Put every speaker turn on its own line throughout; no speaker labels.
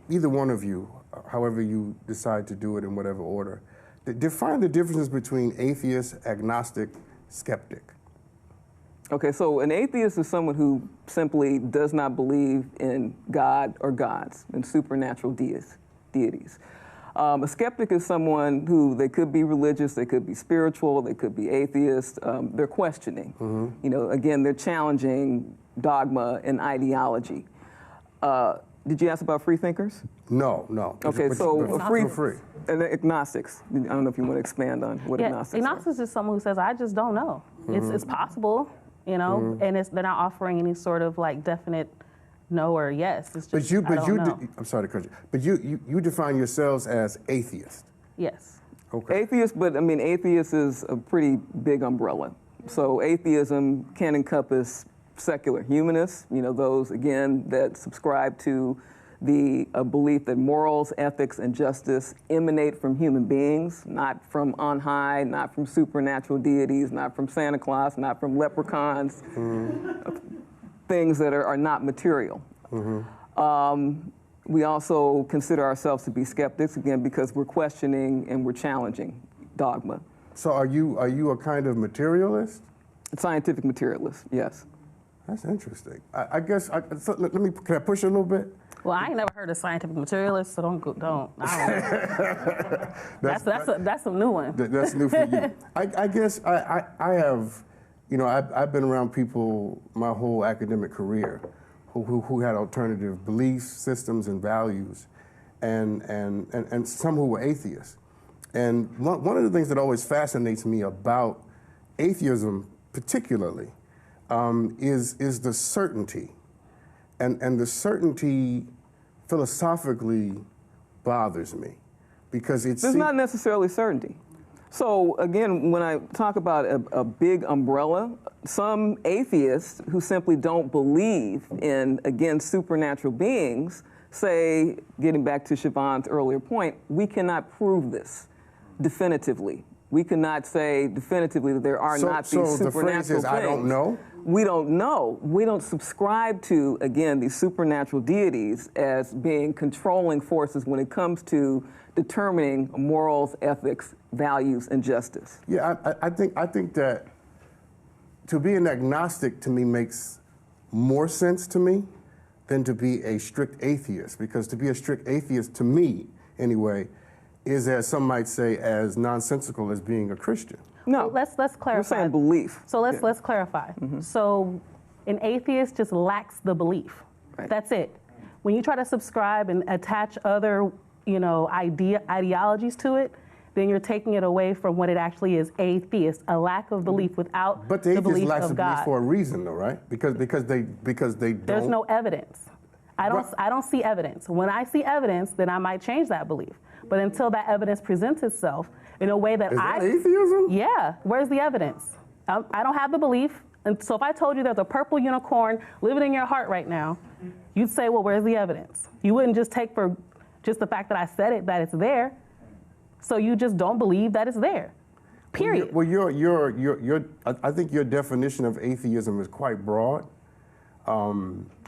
either one of you, however you decide to do it in whatever order, define the differences between atheist, agnostic, skeptic.
Okay, so an atheist is someone who simply does not believe in God or gods and supernatural deities. A skeptic is someone who, they could be religious, they could be spiritual, they could be atheist. They're questioning. You know, again, they're challenging dogma and ideology. Did you ask about free thinkers?
No, no.
Okay, so
free.
And agnostics. I don't know if you want to expand on what agnostics are.
Agnostics is someone who says, I just don't know. It's possible, you know, and they're not offering any sort of like definite no or yes. It's just,
I'm sorry to cut you, but you define yourselves as atheist.
Yes.
Okay.
Atheist, but I mean, atheist is a pretty big umbrella. So atheism can encompass secular humanists, you know, those, again, that subscribe to the belief that morals, ethics, and justice emanate from human beings, not from on high, not from supernatural deities, not from Santa Claus, not from leprechauns, things that are not material. We also consider ourselves to be skeptics, again, because we're questioning and we're challenging dogma.
So are you a kind of materialist?
Scientific materialist, yes.
That's interesting. I guess, so can I push it a little bit?
Well, I ain't never heard of scientific materialist, so don't. That's a new one.
That's new for you. I guess I have, you know, I've been around people my whole academic career who had alternative beliefs, systems, and values, and some who were atheists. And one of the things that always fascinates me about atheism particularly is the certainty. And the certainty philosophically bothers me because it's...
There's not necessarily certainty. So again, when I talk about a big umbrella, some atheists who simply don't believe in, again, supernatural beings say, getting back to Chavonne's earlier point, we cannot prove this definitively. We cannot say definitively that there are not these supernatural
the phrase is,
things.
I don't know?
We don't know. We don't subscribe to, again, these supernatural deities as being controlling forces when it comes to determining morals, ethics, values, and justice.
Yeah, I think that to be an agnostic to me makes more sense to me than to be a strict atheist, because to be a strict atheist, to me anyway, is, as some might say, as nonsensical as being a Christian.
No, let's clarify.
We're saying belief.
So let's clarify. So an atheist just lacks the belief.
Right.
That's it. When you try to subscribe and attach other, you know, ideologies to it, then you're taking it away from what it actually is, atheist, a lack of belief without
but the
belief
lacks
of
the
God.
belief for a reason, though, right? Because they don't.
There's no evidence. I don't see evidence. When I see evidence, then I might change that belief. But until that evidence presents itself in a way that
Is that atheism?
Yeah, where's the evidence? I don't have the belief. And so if I told you there's a purple unicorn living in your heart right now, you'd say, well, where's the evidence? You wouldn't just take for just the fact that I said it, that it's there. So you just don't believe that it's there, period.
Well, I think your definition of atheism is quite broad.
Or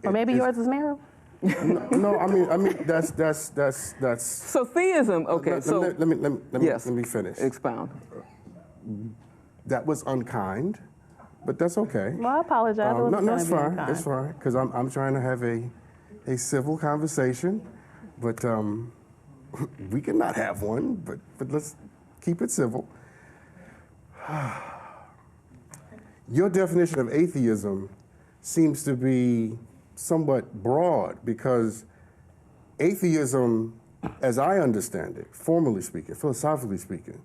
maybe yours is narrow.
No, I mean that's.
So theism, okay.
Let me finish.
Expound.
That was unkind, but that's okay.
Well, I apologize.
No, it's fine. It's fine, because I'm trying to have a civil conversation, but we cannot have one. But let's keep it civil. Your definition of atheism seems to be somewhat broad, because atheism, as I understand it, formally speaking, philosophically speaking,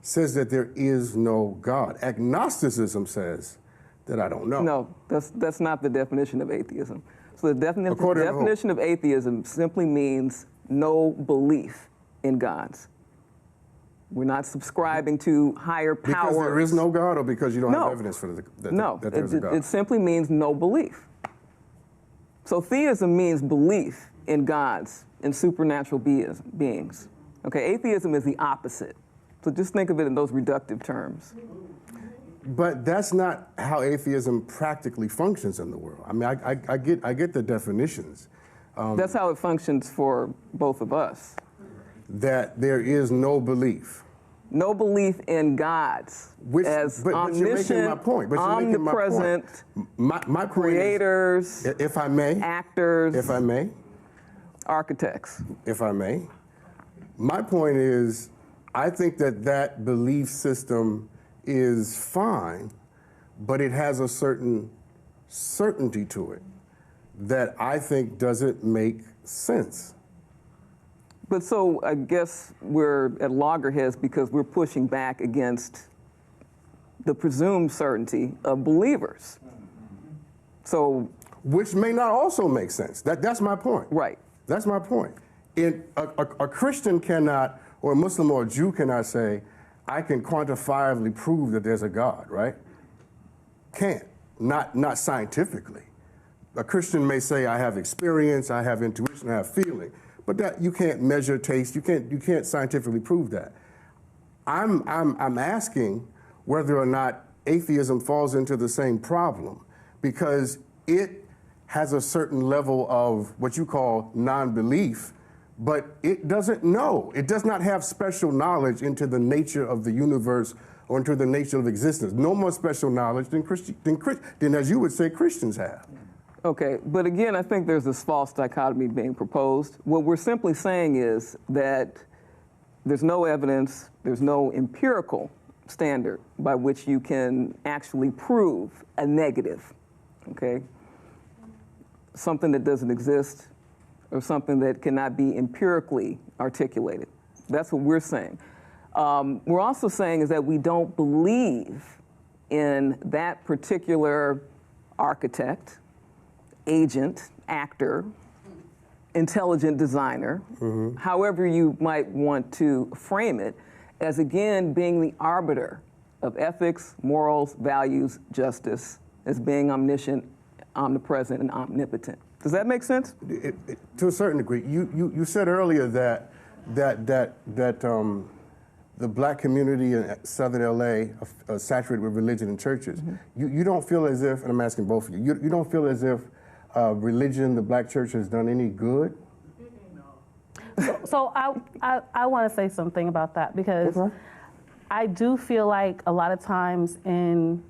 says that there is no God. Agnosticism says that I don't know.
No, that's not the definition of atheism. So the definition of atheism simply means no belief in gods. We're not subscribing to higher powers.
Because there is no God, or because you don't have evidence for that there's a God?
It simply means no belief. So theism means belief in gods and supernatural beings. Okay, atheism is the opposite. So just think of it in those reductive terms.
But that's not how atheism practically functions in the world. I mean, I get the definitions,
That's how it functions for both of us.
That there is no belief.
No belief in gods as
but
omniscient,
you're making my point. But you're making
omnipresent,
my point
creators,
is, if I may,
actors,
if I may,
architects.
if I may, my point is, I think that belief system is fine, but it has a certain certainty to it that I think doesn't make sense.
But so I guess we're at loggerheads because we're pushing back against the presumed certainty of believers. So,
which may not also make sense. That's my point.
right.
That's my point. A Christian cannot, or a Muslim or a Jew cannot say, I can quantifiably prove that there's a God, right? Can't. Not scientifically. A Christian may say, I have experience, I have intuition, I have feeling. But that you can't measure taste. You can't scientifically prove that. I'm asking whether or not atheism falls into the same problem, because it has a certain level of what you call non-belief, but it doesn't know. It does not have special knowledge into the nature of the universe or into the nature of existence. No more special knowledge than as you would say Christians have.
Okay, but again, I think there's this false dichotomy being proposed. What we're simply saying is that there's no evidence, there's no empirical standard by which you can actually prove a negative, okay? Something that doesn't exist or something that cannot be empirically articulated. That's what we're saying. We're also saying is that we don't believe in that particular architect, agent, actor, intelligent designer, however you might want to frame it, as again being the arbiter of ethics, morals, values, justice, as being omniscient, omnipresent, and omnipotent. Does that make sense?
To a certain degree. You said earlier that the black community in Southern LA are saturated with religion and churches. You don't feel as if, and I'm asking both of you, you don't feel as if religion, the black church, has done any good?
So I want to say something about that, because I do feel like a lot of times in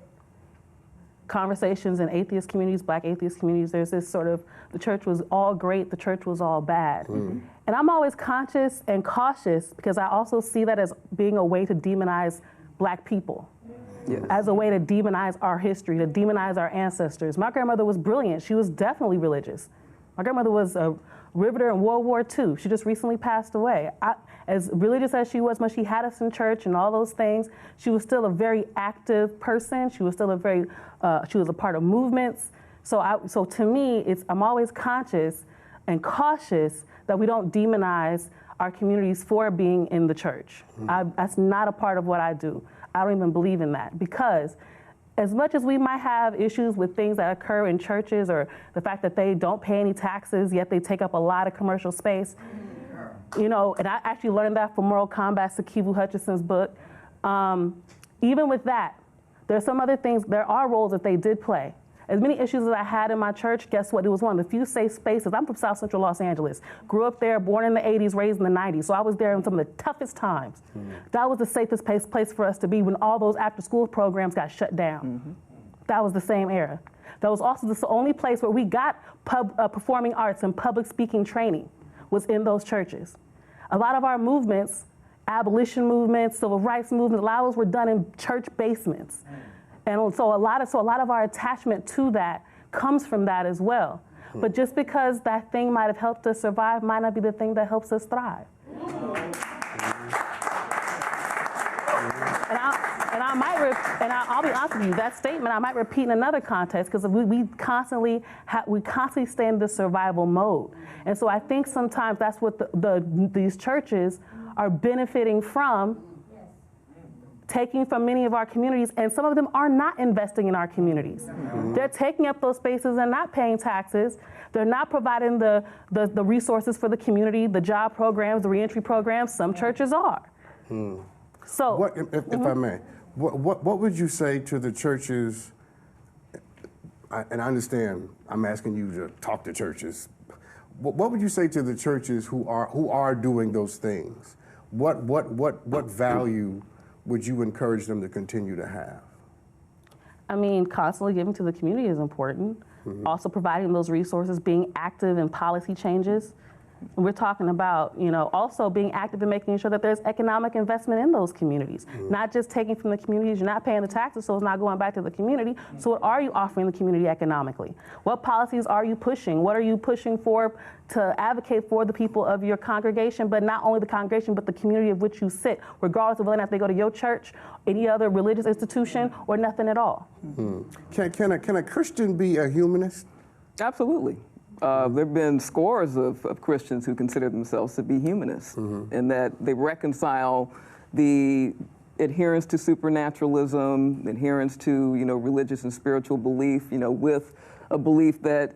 conversations in atheist communities, black atheist communities, there's this sort of, the church was all great, the church was all bad. And I'm always conscious and cautious because I also see that as being a way to demonize black people. Yes. As a way to demonize our history, to demonize our ancestors. My grandmother was brilliant. She was definitely religious. My grandmother was a riveter in World War II. She just recently passed away. As religious as she was when she had us in church and all those things, she was still a very active person. She was still a very, she was a part of movements. So to me, I'm always conscious and cautious that we don't demonize our communities for being in the church. That's not a part of what I do. I don't even believe in that, because as much as we might have issues with things that occur in churches, or the fact that they don't pay any taxes, yet they take up a lot of commercial space, you know, and I actually learned that from Moral Combat, Sikivu Hutchinson's book. Even with that, there's some other things, there are roles that they did play. As many issues as I had in my church, guess what? It was one of the few safe spaces. I'm from South Central Los Angeles. Grew up there, born in the 80s, raised in the 90s. So I was there in some of the toughest times. That was the safest place for us to be when all those after-school programs got shut down. That was the same era. That was also the only place where we got performing arts and public speaking training, was in those churches. A lot of our movements, abolition movements, civil rights movements, a lot of those were done in church basements. And so a lot of our attachment to that comes from that as well. But just because that thing might have helped us survive might not be the thing that helps us thrive. And I'll be honest with you, that statement I might repeat in another context, because we constantly stay in the survival mode. And so I think sometimes that's what these churches are benefiting from, taking from many of our communities, and some of them are not investing in our communities. They're taking up those spaces and not paying taxes. They're not providing the resources for the community, the job programs, the reentry programs. Some churches are. So,
if I may, what would you say to the churches, and I understand I'm asking you to talk to churches, what would you say to the churches who are doing those things? What value would you encourage them to continue to have?
I mean, constantly giving to the community is important. Also providing those resources, being active in policy changes. We're talking about, also being active in making sure that there's economic investment in those communities, not just taking from the communities. You're not paying the taxes, so it's not going back to the community. So what are you offering the community economically? What policies are you pushing? What are you pushing for to advocate for the people of your congregation, but not only the congregation, but the community of which you sit, regardless of whether or not they go to your church, any other religious institution, or nothing at all?
Can a Christian be a humanist?
Absolutely. There have been scores of Christians who consider themselves to be humanists, and that they reconcile the adherence to supernaturalism, adherence to religious and spiritual belief, with a belief that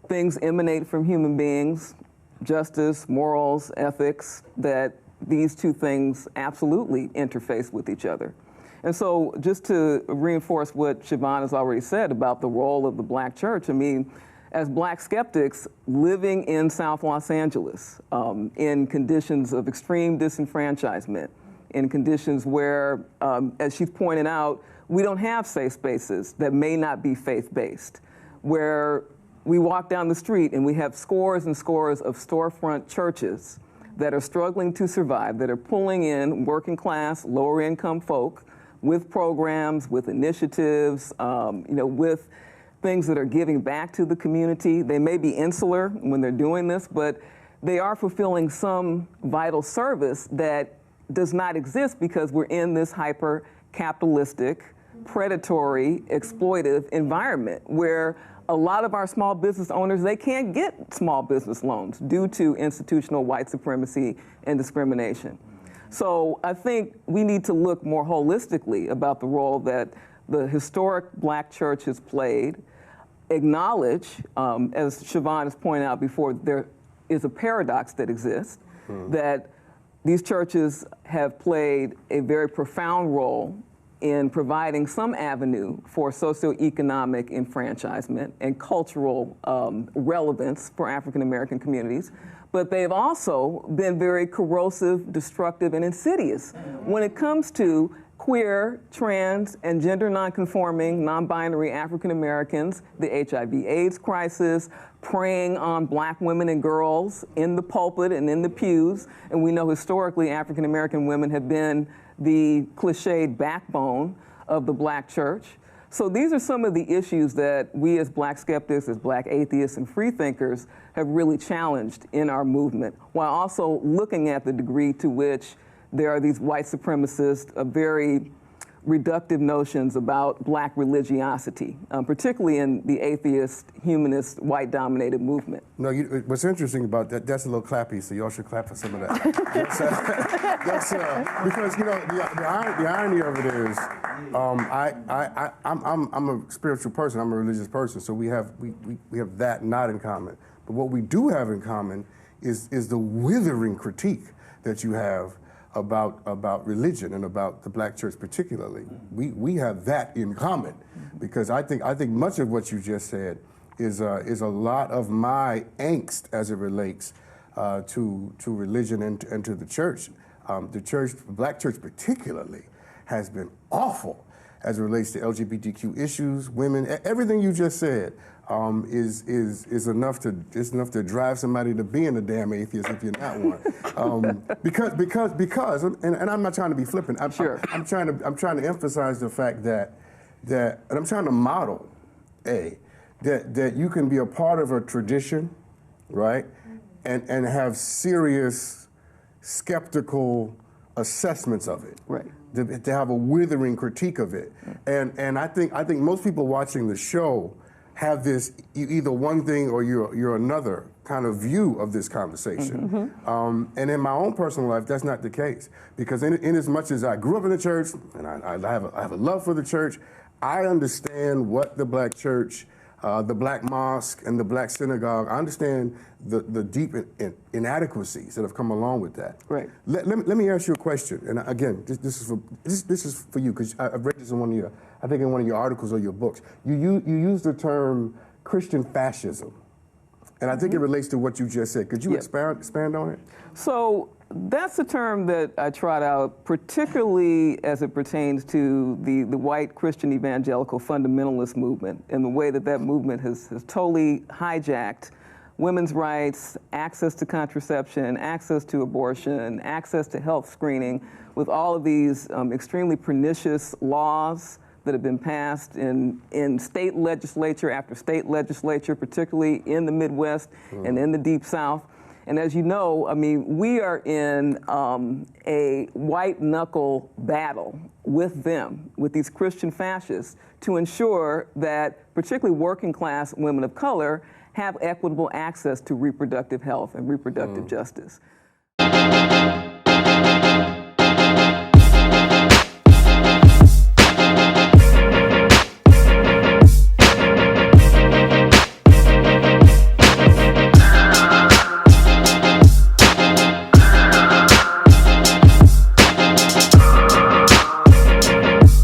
things emanate from human beings, justice, morals, ethics, that these two things absolutely interface with each other. And so just to reinforce what Chavonne has already said about the role of the Black church, I mean, as Black skeptics living in South Los Angeles, in conditions of extreme disenfranchisement, in conditions where, as she's pointed out, we don't have safe spaces that may not be faith-based, where we walk down the street and we have scores and scores of storefront churches that are struggling to survive, that are pulling in working class, lower income folk with programs, with initiatives, with things that are giving back to the community. They may be insular when they're doing this, but they are fulfilling some vital service that does not exist because we're in this hyper-capitalistic, predatory, exploitive environment where a lot of our small business owners, they can't get small business loans due to institutional white supremacy and discrimination. So I think we need to look more holistically about the role that the historic Black church has played, acknowledge, as Chavonne has pointed out before, there is a paradox that exists, that these churches have played a very profound role in providing some avenue for socioeconomic enfranchisement and cultural relevance for African American communities, but they've also been very corrosive, destructive, and insidious when it comes to queer, trans, and gender nonconforming, non-binary African Americans, the HIV/AIDS crisis, preying on Black women and girls in the pulpit and in the pews. And we know historically African American women have been the cliched backbone of the Black church. So these are some of the issues that we as Black skeptics, as Black atheists and freethinkers have really challenged in our movement, while also looking at the degree to which there are these white supremacist, very reductive notions about Black religiosity, particularly in the atheist, humanist, white-dominated movement.
No, what's interesting about that, that's a little clappy, so y'all should clap for some of that. Because, the irony of it is, I'm a spiritual person, I'm a religious person, so we have that not in common. But what we do have in common is the withering critique that you have about religion and about the Black church particularly. We have that in common, because I think much of what you just said is a lot of my angst as it relates to religion and to the church. The Black church particularly, has been awful as it relates to LGBTQ issues, women, everything you just said. Is enough to drive somebody to being a damn atheist if you're not one. Because and I'm not trying to be flippant. I'm trying to emphasize the fact that and I'm trying to model that you can be a part of a tradition, right, and have serious skeptical assessments of it.
Right.
To have a withering critique of it. And I think most people watching the show have this either one thing or you're another kind of view of this conversation. And in my own personal life, that's not the case. Because in as much as I grew up in the church, and I have a love for the church, I understand what the Black church, the Black mosque, and the Black synagogue, I understand the deep inadequacies that have come along with that.
Right.
Let me ask you a question. And again, this is for you, because I've read this in one of your articles or your books. You use the term Christian fascism And I think it relates to what you just said. Could you expand on it?
So that's a term that I trot out, particularly as it pertains to the white Christian evangelical fundamentalist movement and the way that that movement has totally hijacked women's rights, access to contraception, access to abortion, access to health screening, with all of these extremely pernicious laws that have been passed in state legislature after state legislature, particularly in the Midwest and in the Deep South. And as you know, I mean, we are in a white knuckle battle with them, with these Christian fascists, to ensure that particularly working class women of color have equitable access to reproductive health and reproductive justice.